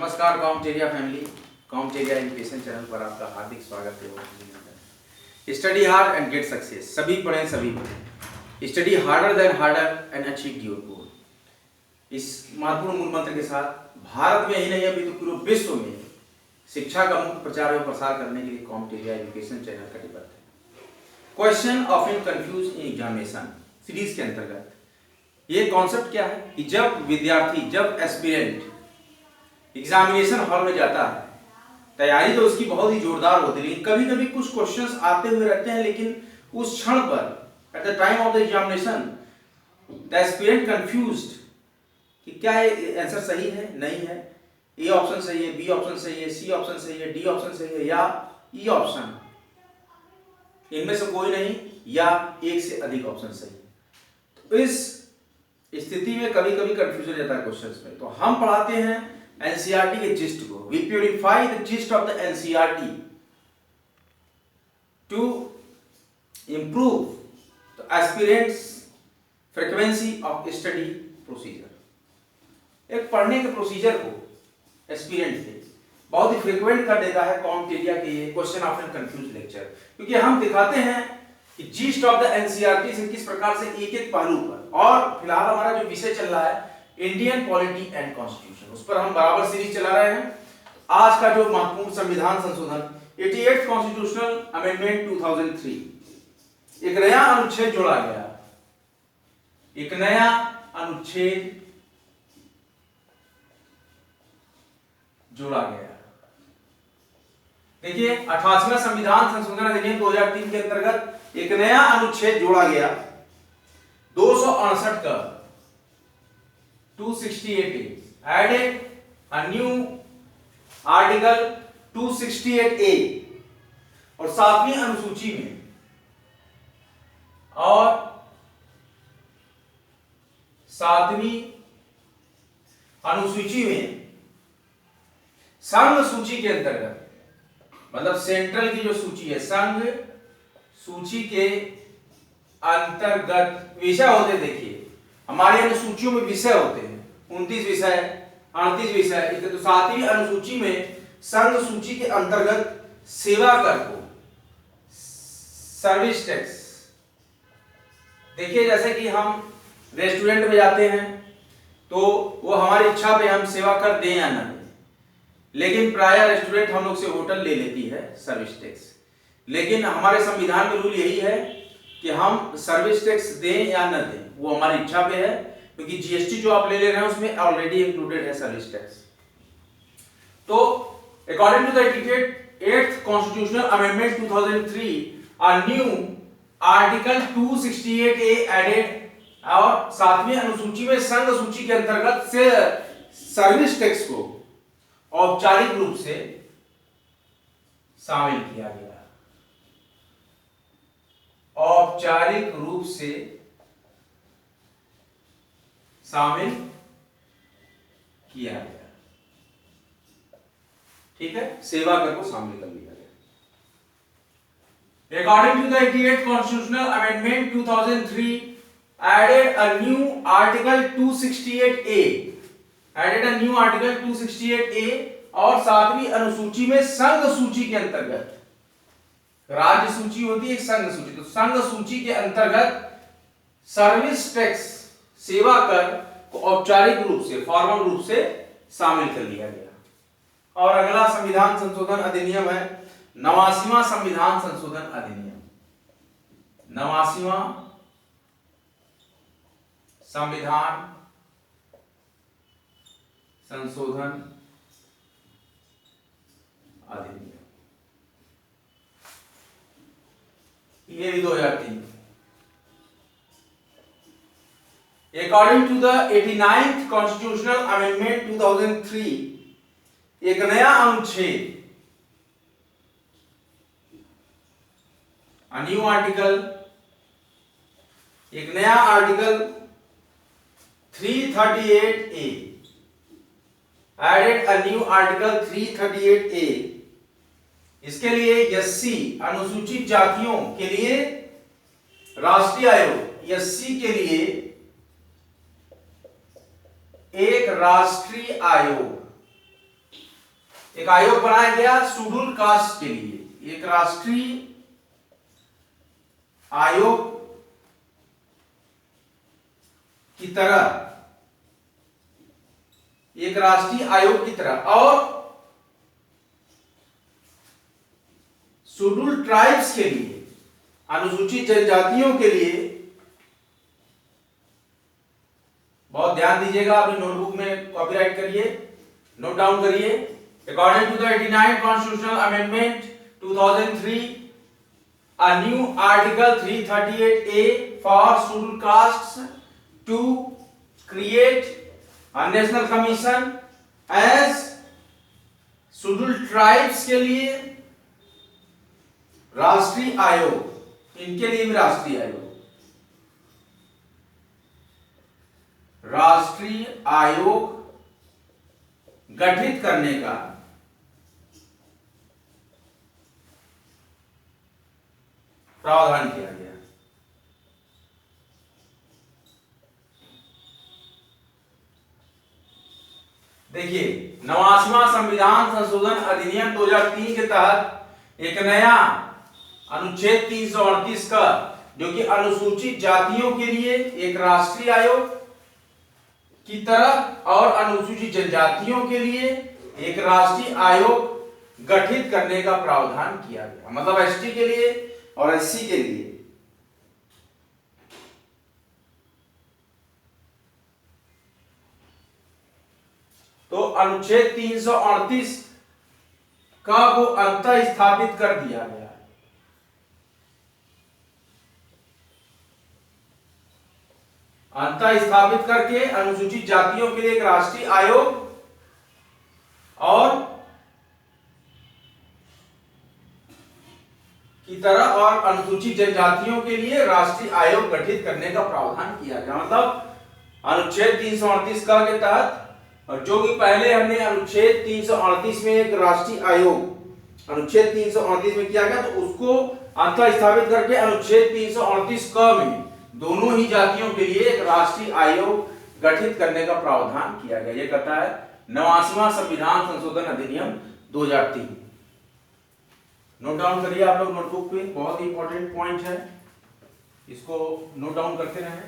नमस्कार कॉमटेरिया family, कॉमटेरिया education channel पर आपका हार्दिक स्वागत है। Study hard and get success. सभी पढ़ें, सभी पढ़ें। Study harder than harder and achieve your goal. इस महत्वपूर्ण मूल मंत्र के साथ भारत में ही नहीं अभी तो पूरे विश्व में शिक्षा का मुक्त प्रचार एवं प्रसार करने के लिए कॉमटेरिया एजुकेशन चैनल कटिबद्ध है। Question often confuse in examination series के अंतर्गत ये कॉन्सेप्ट क्या है कि जब विद्यार्थी, जब एस्पिरेंट एग्जामिनेशन हॉल में जाता है, तैयारी तो उसकी बहुत ही जोरदार होती है, लेकिन कभी कभी कुछ क्वेश्चंस आते हुए रहते हैं, लेकिन उस क्षण पर at the time of the examination the aspirant confused कि क्या ये आंसर सही है, नहीं है, ए ऑप्शन सही है, बी ऑप्शन सही है, सी ऑप्शन सही है, डी ऑप्शन सही है या ई ऑप्शन, इनमें से कोई नहीं या एक से अधिक ऑप्शन सही है। तो इस स्थिति में कभी कभी कंफ्यूजन हो जाता है क्वेश्चंस में। तो हम पढ़ाते हैं एनसीईआरटी के जिस्ट को। We purify the gist of the NCERT to improve the aspirants frequency of study procedure. एक पढ़ने के प्रोसीजर को एस्पिरेंट के बहुत ही फ्रीक्वेंट कर देता है कॉमटेरिया के ये क्वेश्चन ऑफ कंफ्यूज लेक्चर, क्योंकि हम दिखाते हैं कि जिस्ट ऑफ द एनसीईआरटी से किस प्रकार से एक एक पहलू पर, और फिलहाल हमारा जो विषय चल रहा है इंडियन पॉलिटी एंड कॉन्स्टिट्यूशन, उस पर हम बराबर सीरीज चला रहे हैं। आज का जो महत्वपूर्ण संविधान संशोधन 88th कॉन्स्टिट्यूशनल अमेंडमेंट 2003, एक नया अनुच्छेद जोड़ा गया, एक नया अनुच्छेद जोड़ा गया। देखिए 88वां संविधान संशोधन अधिनियम 2003 के अंतर्गत एक नया अनुच्छेद जोड़ा गया 268 का 268A, added a new article 268A, और 7वीं अनुसूची में और 7वीं अनुसूची में संघ सूची के अंतर्गत, मतलब सेंट्रल की जो सूची है, संघ सूची के अंतर्गत विषय होते, देखिए हमारी अनुसूचियों में विषय होते हैं 29 विषय, 38 विषय। तो 7वीं अनुसूची में संघ सूची के अंतर्गत सेवा कर को, सर्विस टैक्स। देखिए जैसे कि हम रेस्टोरेंट में जाते हैं तो वो हमारी इच्छा पे हम सेवा कर दें या ना दें, लेकिन प्राय रेस्टोरेंट हम लोग से होटल ले लेती है सर्विस टैक्स। लेकिन हमारे संविधान में रूल यही है कि हम सर्विस टैक्स दें या न दें, वो हमारी इच्छा पे है, क्योंकि जीएसटी जो आप ले रहे हैं उसमें ऑलरेडी इंक्लूडेड है सर्विस टैक्स। तो according to the 88th constitutional amendment 2003, a new article 268A added, और 7वीं अनुसूची में संघ सूची के अंतर्गत से सर्विस टैक्स को औपचारिक रूप से शामिल किया गया, औपचारिक रूप से शामिल किया गया। ठीक है, सेवा कर को शामिल कर लिया गया। According to the 88th constitutional amendment 2003, added a new article 268A, added a new article 268A, और 7वीं अनुसूची में संघ सूची के अंतर्गत, राज्य सूची होती है, संघ सूची, तो संघ सूची के अंतर्गत सर्विस टैक्स, सेवा कर को औपचारिक रूप से, फॉर्मल रूप से शामिल कर लिया गया। और अगला संविधान संशोधन अधिनियम है 89वां संविधान संशोधन अधिनियम, 89वां संविधान संशोधन अधिनियम, ये भी 2003। According to the 89th constitutional amendment 2003, एक नया अनुच्छेद, a new आर्टिकल, एक नया article 338A, added a new article 338A। इसके लिए एससी अनुसूचित जातियों के लिए राष्ट्रीय आयोग, एससी के लिए एक राष्ट्रीय आयोग एक आयोग बनाया गया शेड्यूल कास्ट के लिए, एक राष्ट्रीय आयोग की तरह, एक राष्ट्रीय आयोग की तरह, और शेड्यूल ट्राइब्स के लिए, अनुसूचित जनजातियों के लिए, बहुत ध्यान दीजिएगा, अपनी नोटबुक में कॉपीराइट करिए, नोट डाउन करिए। According to the 89 constitutional amendment 2003, a new article 338A for scheduled castes to create a national commission as scheduled tribes के लिए राष्ट्रीय आयोग, इनके लिए भी राष्ट्रीय आयोग, राष्ट्रीय आयोग गठित करने का प्रावधान किया गया। देखिए, 89वां संविधान संशोधन अधिनियम 2003 के तहत एक नया अनुच्छेद 338 का, जो कि अनुसूचित जातियों के लिए एक राष्ट्रीय आयोग की तरह और अनुसूचित जनजातियों के लिए एक राष्ट्रीय आयोग गठित करने का प्रावधान किया गया। मतलब एसटी के लिए और एससी के लिए। तो अनुच्छेद 338 का को अंतः स्थापित कर दिया गया। अंतः स्थापित करके अनुसूचित जातियों के लिए एक राष्ट्रीय आयोग और की तरह और अनुसूचित जनजातियों के लिए राष्ट्रीय आयोग गठित करने का प्रावधान किया गया। मतलब अनुच्छेद 338 का के तहत, और जो कि पहले हमने अनुच्छेद 338 में एक राष्ट्रीय आयोग अनुच्छेद 338 में किया गया, तो उसको अंतः स्थापित करके अनुच्छेद 338 क में दोनों ही जातियों के लिए एक राष्ट्रीय आयोग गठित करने का प्रावधान किया गया। यह कहता है 89वां संविधान संशोधन अधिनियम 2003। नोट डाउन करिए आप लोग नोटबुक पे, बहुत ही इंपॉर्टेंट पॉइंट है, इसको नोट डाउन करते रहें।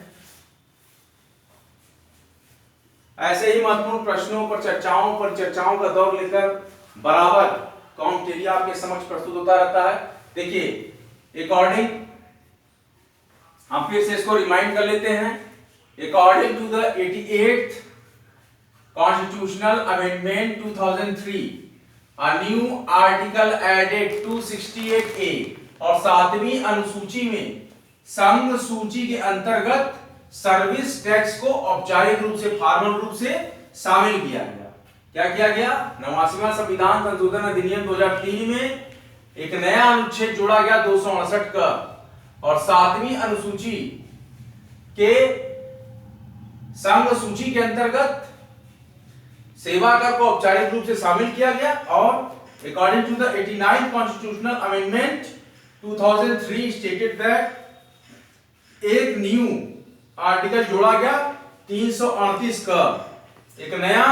ऐसे ही महत्वपूर्ण प्रश्नों पर चर्चाओं का दौर लेकर बराबर कॉम्पिटेटिव आपके समक्ष प्रस्तुत होता रहता है। देखिए, अकॉर्डिंग, हम फिर से इसको रिमाइंड कर लेते हैं। According to the 88th constitutional amendment 2003, a new article added 268A, और 7वीं अनुसूची में संघ सूची के अंतर्गत सर्विस टैक्स को औपचारिक रूप से, फॉर्मल रूप से शामिल किया गया। क्या किया गया? 89वां संविधान संशोधन अधिनियम 2003 में एक नया अनुच्छेद जोड़ा गया 268 का, और 7वीं अनुसूची के संघ सूची के अंतर्गत सेवा कर को औपचारिक रूप से शामिल किया गया। और according to the 89 constitutional amendment 2003 stated that एक न्यू आर्टिकल जोड़ा गया 338 का, एक नया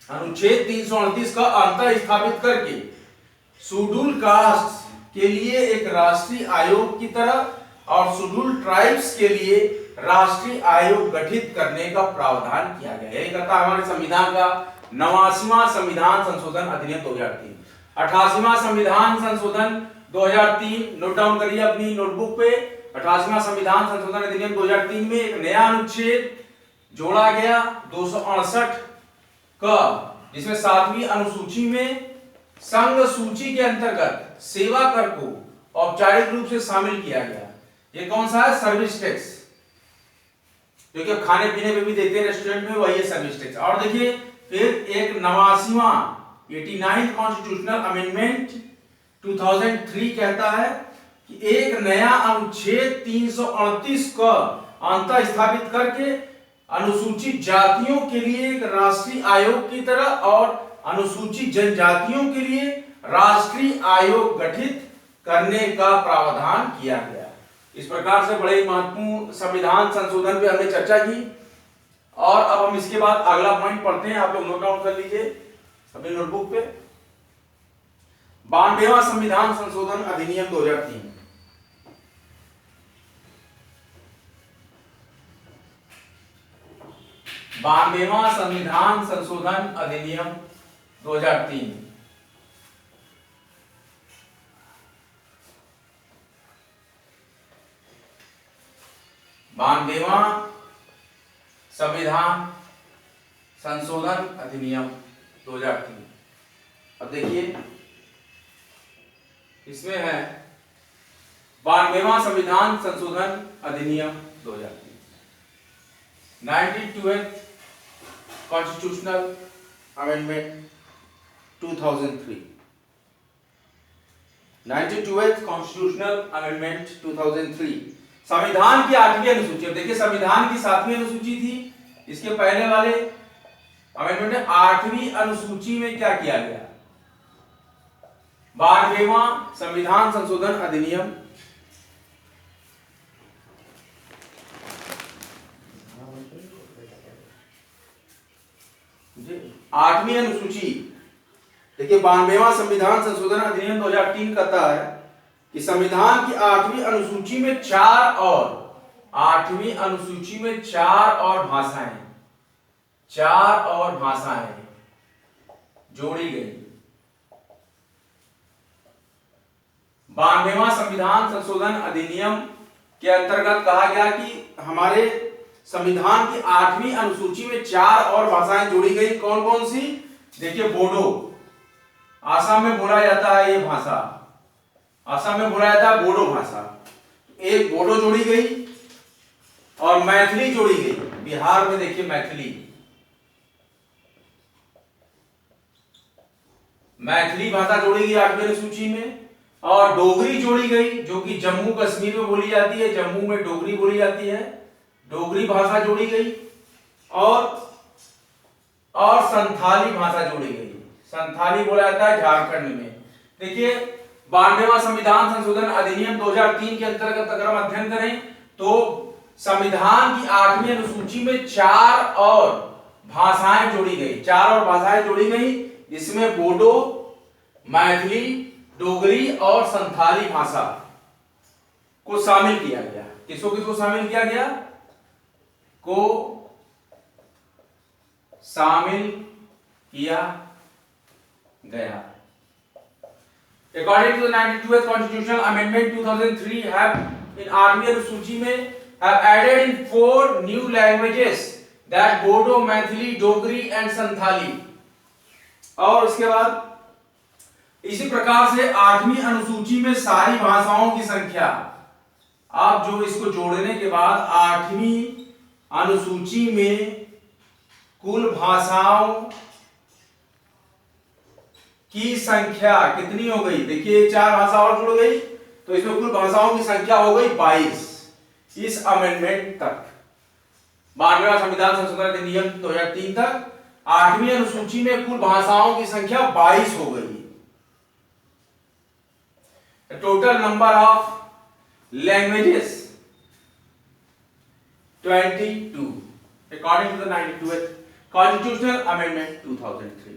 अनुच्छेद 338 का अंतः स्थापित करके शेड्यूल कास्ट के लिए एक राष्ट्रीय आयोग की तरह और शेड्यूल ट्राइब्स के लिए राष्ट्रीय आयोग गठित करने का प्रावधान किया गया। यही कहता है हमारे संविधान का 89वां संविधान संशोधन अधिनियम 2003। 88वां संविधान संशोधन 2003, नोट डाउन करिए अपनी नोटबुक पे। 88वां संविधान संशोधन अधिनियम 2003 में एक नया अनुच्छेद जोड़ा गया 268 का, जिसमें 7वीं अनुसूची में संघ सूची के अंतर्गत सेवा कर को औपचारिक रूप से शामिल किया गया। ये कौन सा है? सर्विस टैक्स, जो कि खाने पीने पे भी देते हैं रेस्टोरेंट में, वही है सर्विस टैक्स। और देखिए, फिर एक 89वां 89 कॉन्स्टिट्यूशनल अमेंडमेंट 2003 कहता है कि एक नया अनुच्छेद 338 का अंतः स्थापित करके अनुसूचित जातियों के लिए एक राष्ट्रीय आयोग की तरह और अनुसूचित जनजातियों के लिए राष्ट्रीय आयोग गठित करने का प्रावधान किया गया। इस प्रकार से बड़े महत्वपूर्ण संविधान संशोधन पे हमने चर्चा की। और अब हम इसके बाद अगला पॉइंट पढ़ते हैं, आप लोग नोट डाउन कर लीजिए अपनी नोटबुक पे। 92वां संविधान संशोधन अधिनियम 2003। 92वां संविधान संशोधन अधिनियम 2003। बानवेवां संविधान संशोधन अधिनियम 2003। अब देखिए इसमें है 92वां संविधान संशोधन अधिनियम 2003, 92th constitutional amendment 2003, 92th constitutional amendment 2003। संविधान की 8वीं अनुसूची। अब देखिए संविधान की 7वीं अनुसूची थी, इसके पहले वाले अमेंडमेंट में 8वीं अनुसूची में क्या किया गया? 92वां संविधान संशोधन अधिनियम 8वीं अनुसूची। देखिए 92वां संविधान संशोधन अधिनियम 2003 कहता है कि संविधान की 8वीं अनुसूची में 8वीं अनुसूची में 4 और भाषाएं जोड़ी गई। 92वां संविधान संशोधन अधिनियम के अंतर्गत कहा गया कि हमारे संविधान की 8वीं अनुसूची में 4 और भाषाएं जोड़ी गई। कौन कौन सी? देखिए बोडो, आसाम में बोला जाता है ये भाषा, आसाम में बोला जाता है बोडो भाषा, एक बोडो जोड़ी गई और मैथिली जोड़ी गई। बिहार में देखिए मैथिली भाषा जोड़ी गई 8वीं अनुसूची में, और डोगरी जोड़ी गई जो कि जम्मू कश्मीर में बोली जाती है, जम्मू में डोगरी बोली जाती है, डोगरी भाषा जोड़ी गई, और संथाली भाषा जोड़ी गई। संथाली बोला जाता है झारखंड में। देखिए 92वां संविधान संशोधन अधिनियम 2003 के अंतर्गत अगर हम अध्ययन करें तो संविधान की 8वीं अनुसूची में 4 और भाषाएं जोड़ी गई, 4 और भाषाएं जोड़ी गई, जिसमें बोडो, मैथिली, डोगरी और संथाली भाषा को शामिल किया गया। किसको शामिल किया गया? According to the 92th Constitutional Amendment 2003, have in 8वीं अनुसूची में have added in 4 new languages that Bodo, Maithili, Dogri and Santhali. और उसके बाद इसी प्रकार से 8वीं अनुसूची में सारी भाषाओं की संख्या, आप जो इसको जोड़ने के बाद 8वीं अनुसूची में कुल भाषाओं की संख्या कितनी हो गई? देखिए 4 भाषा और जुड़ गई तो इसमें कुल भाषाओं की संख्या हो गई 22। इस अमेंडमेंट तक 92वां संविधान संशोधन अधिनियम 2003 तक 8वीं अनुसूची में कुल भाषाओं की संख्या 22 हो गई। Total number of languages 22 according to the 92th Constitutional Amendment 2003।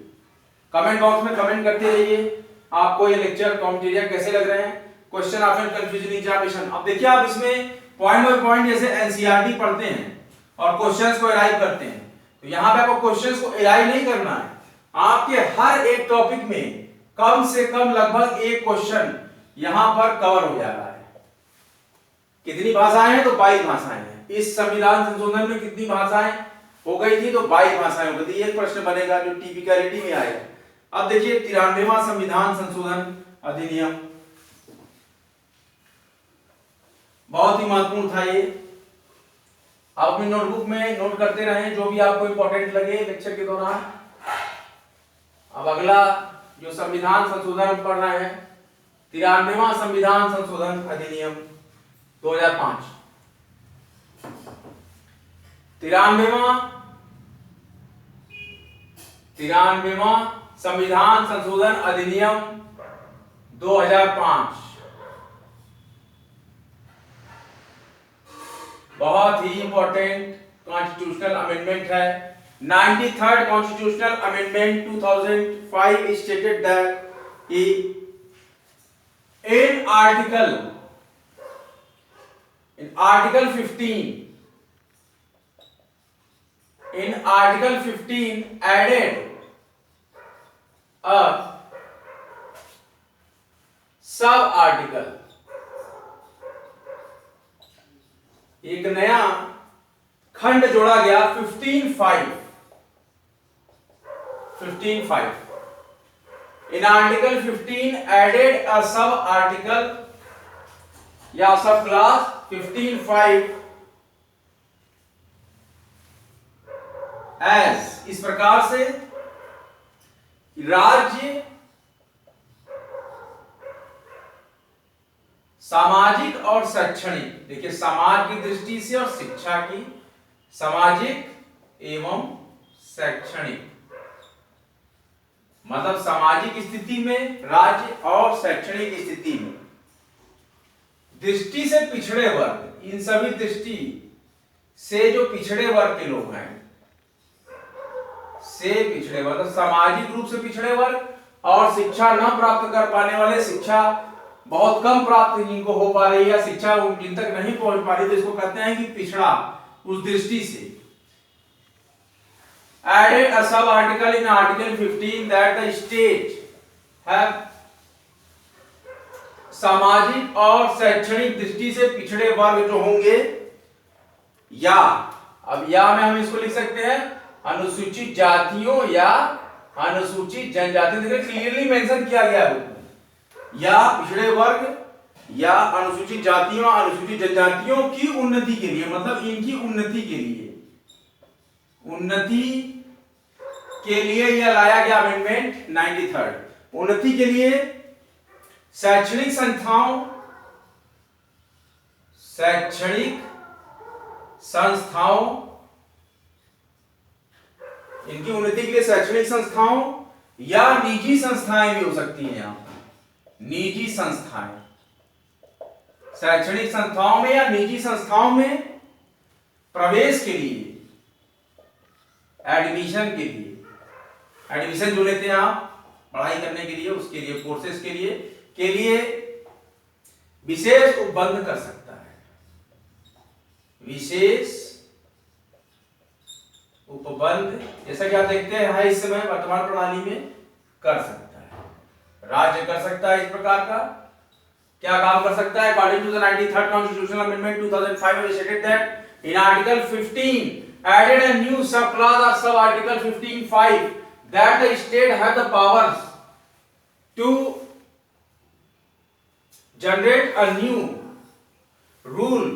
Comment box में कमेंट करते रहिए आपको ये लेक्चर कॉम्पिटेटिव कैसे लग रहे हैं, क्वेश्चन ऑफ कंफ्यूजन एग्जामिनेशन। अब देखिए आप इसमें पॉइंट बाय पॉइंट जैसे एनसीईआरटी पढ़ते हैं और क्वेश्चंस को एराइव करते हैं, तो यहाँ पे आपको क्वेश्चंस को एराइव नहीं करना है, आपके हर एक टॉपिक में कम से कम लगभग एक क्वेश्चन यहाँ पर कवर हो जा रहा है। कितनी भाषाएं हैं? तो 22 भाषाएं हैं। इस संविधान संशोधन में कितनी भाषाएं हो गई थी? तो 22 भाषाएं हो गई थी। एक प्रश्न बनेगा जो टिपिकलिटी में आएगा। अब देखिए 93वां संविधान संशोधन अधिनियम बहुत ही महत्वपूर्ण था ये। आप अपनी नोटबुक में नोट करते रहें जो भी आपको इंपॉर्टेंट लगे लेक्चर के दौरान। अब अगला जो संविधान संशोधन हम पढ़ रहे हैं 93वां संविधान संशोधन अधिनियम 2005। 93वां संविधान संशोधन अधिनियम 2005 बहुत ही इंपॉर्टेंट कॉन्स्टिट्यूशनल अमेंडमेंट है। 93rd constitutional amendment 2005 stated that in article 15 added a sub article, एक नया खंड जोड़ा गया 15(5). In article 15 added a sub article या सब क्लास 15(5) as, इस प्रकार से राज्य सामाजिक और शैक्षणिक, देखिए समाज की दृष्टि से और शिक्षा की, सामाजिक एवं शैक्षणिक, मतलब सामाजिक स्थिति में राज्य और शैक्षणिक स्थिति में दृष्टि से पिछड़े वर्ग, इन सभी दृष्टि से जो पिछड़े वर्ग के लोग हैं, से पिछड़े वर्ग, सामाजिक रूप से पिछड़े वर्ग और शिक्षा न प्राप्त कर पाने वाले, शिक्षा बहुत कम प्राप्त जिनको हो पा रही है, शिक्षा जिन तक नहीं पहुंच पा रही, तो इसको कहते हैं कि पिछड़ा उस दृष्टि से। Added a sub article in article 15 that the state have सामाजिक और शैक्षणिक दृष्टि से पिछड़े वर्ग जो होंगे, या अब या में हम इसको लिख सकते हैं अनुसूचित जातियों या अनुसूचित जनजातियों, देखिए क्लियरली मेंशन किया गया है, या पिछड़े वर्ग या अनुसूचित जातियों अनुसूचित जनजातियों की उन्नति के लिए, मतलब इनकी उन्नति के लिए, यह लाया गया अमेंडमेंट 93rd। उन्नति के लिए शैक्षणिक संस्थाओं, इनकी उन्नति के लिए शैक्षणिक संस्थाओं या निजी संस्थाएं भी हो सकती हैं, यहां निजी संस्थाएं, शैक्षणिक संस्थाओं में या निजी संस्थाओं में प्रवेश के लिए, एडमिशन के लिए, एडमिशन जो लेते हैं आप पढ़ाई करने के लिए, उसके लिए, कोर्सेज के लिए विशेष उपबंध कर सकता है, विशेष उपबंध, जैसा कि आप देखते हैं इस समय वर्तमान प्रणाली में कर सकता है, राज्य कर सकता है। इस प्रकार का क्या काम कर सकता है? According to the 93rd constitutional amendment 2005 it stated that in article 15 added a new sub clause or sub article 15(5) that the state have the powers to generate a new rule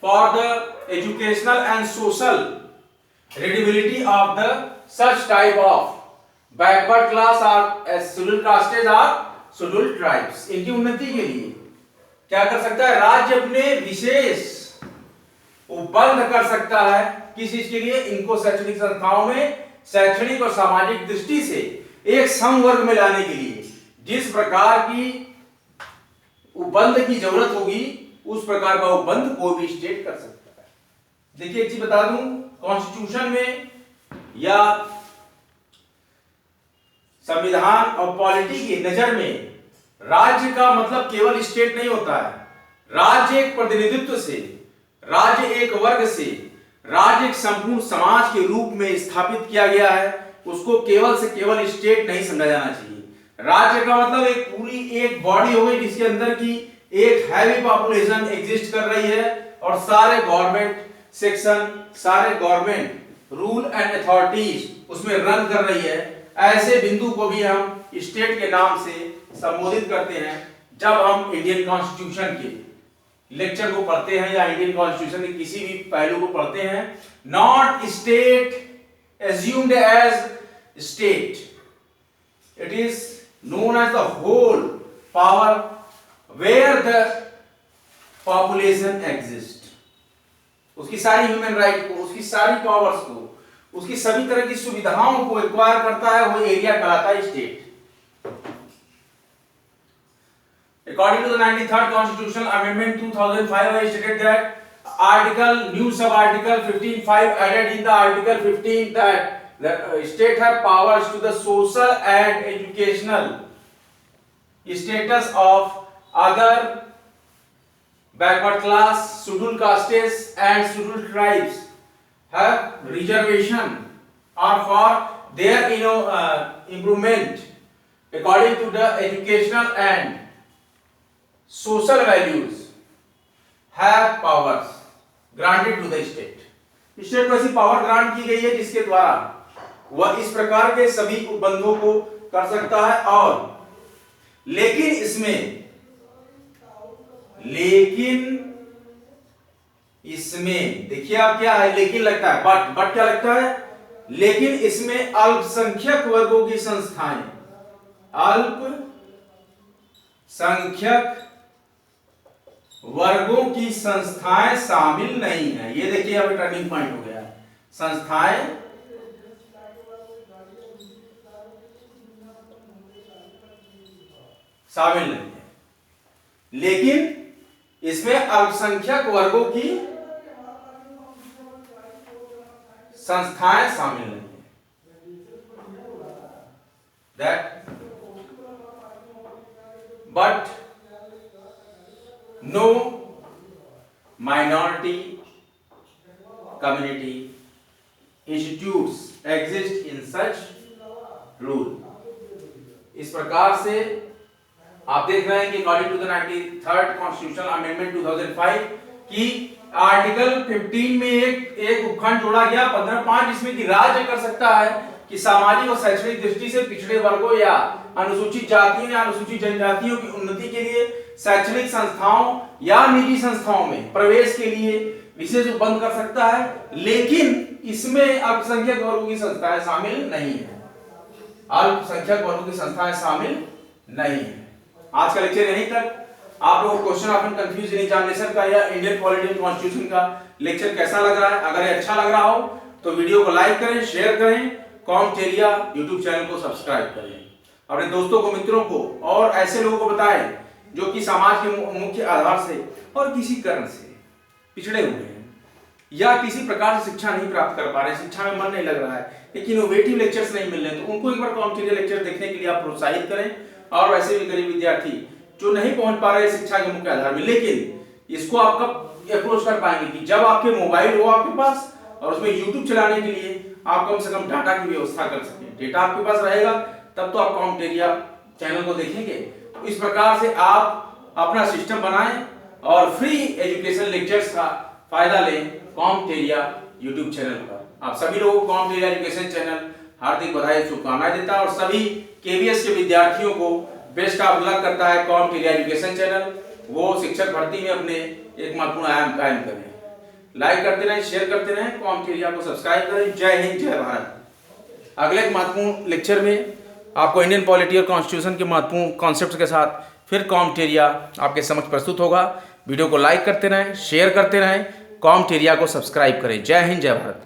for the educational and social readability of the such type of backward class or as scheduled castes or scheduled tribes। इनकी उन्नति के लिए क्या कर सकता है? राज्य अपने विशेष उपबंध कर सकता है, किस चीज के लिए? इनको शैक्षणिक संस्थाओं में शैक्षणिक और सामाजिक दृष्टि से एक समवर्ग में लाने के लिए जिस प्रकार की उपबंध की जरूरत होगी, उस प्रकार का उपबंध कोई भी स्टेट कर सकता है। देखिए एक चीज बता दूं, कॉन्स्टिट्यूशन में या संविधान और पॉलिटी की नजर में राज्य का मतलब केवल स्टेट नहीं होता है। राज्य एक प्रतिनिधित्व से, राज्य एक वर्ग से, राज्य एक संपूर्ण समाज के रूप में स्थापित किया गया है। उसको केवल से केवल स्टेट नहीं समझा जाना चाहिए। राज्य का मतलब एक पूरी एक बॉडी हो गई जिसके अंदर की एक हैवी पॉपुलेशन एग्जिस्ट कर रही है और सारे गवर्नमेंट सेक्शन, सारे गवर्नमेंट रूल एंड अथॉरिटीज उसमें रन कर रही है। ऐसे बिंदु को भी हम स्टेट के नाम से संबोधित करते हैं जब हम इंडियन कॉन्स्टिट्यूशन के लेक्चर को पढ़ते हैं या इंडियन कॉन्स्टिट्यूशन के किसी भी पहलू को पढ़ते हैं। Not state assumed as state, it is known as the whole power where the population exists। उसकी सारी ह्यूमन राइट को, उसकी सारी पावर्स को, उसकी सभी तरह की सुविधाओं को एक्वायर करता है, वो एरिया कहलाता है state. According to the 93rd Constitutional Amendment 2005, I stated that article, new sub-article 15(5) added in the article 15 that the state have powers to the social and educational status of other backward class, scheduled castes and scheduled tribes have reservation or for their improvement according to the educational and social values have powers granted to the state. State को ऐसी power grant की गई है जिसके द्वारा वह इस प्रकार के सभी उपबंधों को कर सकता है। और लेकिन इसमें देखिए आप क्या है, लेकिन लगता है, बट क्या लगता है, लेकिन इसमें अल्पसंख्यक वर्गों की संस्थाएं, अल्पसंख्यक वर्गों की संस्थाएं शामिल नहीं है। ये देखिए अब टर्निंग पॉइंट हो गया है, संस्थाएं शामिल नहीं है, लेकिन इसमें अल्पसंख्यक वर्गों की संस्थाएं शामिल नहीं है। That but no minority community institutes exist in such rule. इस प्रकार से आप देख रहे हैं कि according to the 93rd constitutional amendment 2005 की आर्टिकल 15 में एक उपखंड जोड़ा गया 15.5 जिसमें कि राज्य कर सकता है कि सामाजिक और शैक्षणिक दृष्टि से पिछड़े वर्गों या अनुसूचित जातियों या अनुसूचित जनजातियों की उन्नति के लिए शैक्षणिक संस्थाओं या निजी संस्थाओं में प्रवेश के लिए विशेष उपबंध कर सकता है, लेकिन इसमें अल्पसंख्यक वर्गों की संस्थाएं शामिल नहीं है। अल्पसंख्यक वर्गों की संस्थाएं शामिल नहीं है। आज का लेक्चर यहीं तक। आप लोगों को क्वेश्चन ऑफ कंफ्यूज एग्जामिनेशन का या इंडियन पॉलिटी एंड कॉन्स्टिट्यूशन का लेक्चर कैसा लग रहा है? अगर ये अच्छा लग रहा हो तो वीडियो को लाइक करें, शेयर करें, कॉमटेरिया यूट्यूब चैनल को सब्सक्राइब करें, अपने दोस्तों को, मित्रों को और ऐसे लोगों को बताएं जो कि समाज के मुख्य आधार से और किसी कारण से पिछड़े हुए हैं या किसी प्रकार से शिक्षा नहीं प्राप्त कर पा रहे, शिक्षा में मन नहीं लग रहा है, लेकिन इनोवेटिव लेक्चर्स नहीं मिल रहे, तो उनको एक बार कॉमटेरिया लेक्चर देखने के लिए आप प्रोत्साहित करें। और वैसे भी गरीब विद्यार्थी जो नहीं पहुंच पा रहे शिक्षा के मुख्य आधार में, लेकिन इसको आप कब अप्रोच कर पाएंगे कि जब आपके मोबाइल हो आपके पास और उसमें यूट्यूब चलाने के लिए आप कम से कम डाटा की व्यवस्था कर सकें। डेटा आपके पास रहेगा तब तो आप कॉमटेरिया चैनल को देखेंगे। तो इस प्रकार से आप अपना सिस्टम बनाएं और फ्री एजुकेशन लेक्चर्स का फायदा लें कॉमटेरिया यूट्यूब चैनल पर। आप सभी लोगों को कॉमटेरिया एजुकेशन चैनल हार्दिक बधाई शुभकामनाएं देता है और सभी केवीएस के विद्यार्थियों को बेस्ट ऑफ लक करता है कॉमटेरिया एजुकेशन चैनल। वो शिक्षक भर्ती में अपने एक महत्वपूर्ण आयाम कायम करें। लाइक करते रहें, शेयर करते रहें, कॉमटेरिया को सब्सक्राइब करें। जय हिंद, जय भारत। अगले महत्वपूर्ण लेक्चर में आपको इंडियन पॉलिटी और कॉन्स्टिट्यूशन के महत्वपूर्ण कॉन्सेप्ट्स के साथ फिर कॉमटेरिया आपके समक्ष प्रस्तुत होगा। वीडियो को लाइक करते रहें, शेयर करते रहें, कॉमटेरिया को सब्सक्राइब करें। जय हिंद, जय भारत।